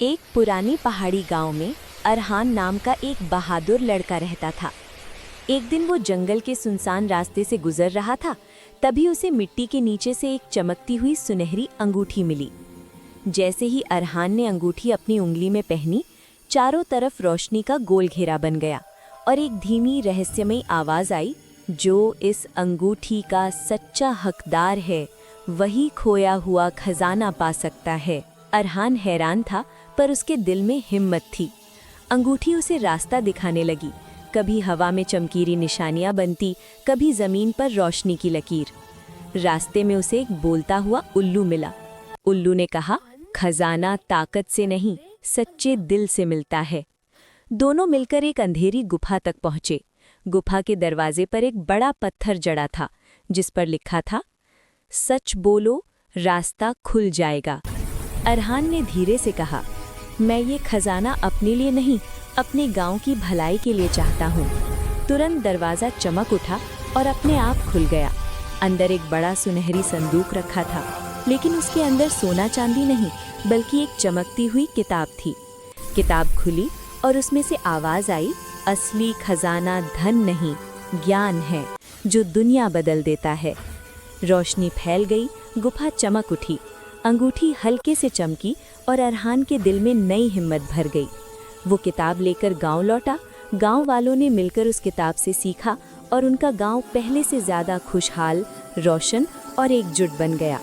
एक पुरानी पहाड़ी गांव में अरहान नाम का एक बहादुर लड़का रहता था। एक दिन वो जंगल के सुनसान रास्ते से गुजर रहा था, तभी उसे मिट्टी के नीचे से एक चमकती हुई सुनहरी अंगूठी मिली। जैसे ही अरहान ने अंगूठी अपनी उंगली में पहनी, चारों तरफ रोशनी का गोल घेरा बन गया और एक धीमी रहस्यमयी आवाज आई, जो इस अंगूठी का सच्चा हकदार है वही खोया हुआ खजाना पा सकता है। अरहान हैरान था, पर उसके दिल में हिम्मत थी। अंगूठी उसे रास्ता दिखाने लगी। कभी हवा में चमकीली निशानियां बनती, कभी जमीन पर रोशनी की लकीर। रास्ते में उसे एक बोलता हुआ उल्लू मिला। उल्लू ने कहा, खजाना ताकत से नहीं, सच्चे दिल से मिलता है। दोनों मिलकर एक अंधेरी गुफा तक पहुंचे। गुफा के दरवाजे पर एक बड़ा पत्थर जड़ा था, जिस पर लिखा था, सच बोलो, रास्ता खुल जाएगा। अरहान ने धीरे से कहा, मैं ये खजाना अपने लिए नहीं, अपने गांव की भलाई के लिए चाहता हूँ। तुरंत दरवाज़ा चमक उठा और अपने आप खुल गया। अंदर एक बड़ा सुनहरी संदूक रखा था, लेकिन उसके अंदर सोना चांदी नहीं, बल्कि एक चमकती हुई किताब थी। किताब खुली और उसमें से आवाज़ आई, असली खजाना धन नहीं, ज्ञान है जो दुनिया बदल देता है। रोशनी फैल गई, गुफा चमक उठी, अंगूठी हल्के से चमकी और अरहान के दिल में नई हिम्मत भर गई। वो किताब लेकर गांव लौटा। गांव वालों ने मिलकर उस किताब से सीखा और उनका गांव पहले से ज़्यादा खुशहाल, रोशन और एकजुट बन गया।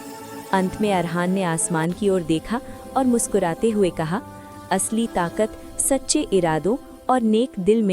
अंत में अरहान ने आसमान की ओर देखा और मुस्कुराते हुए कहा, असली ताकत सच्चे इरादों और नेक दिल में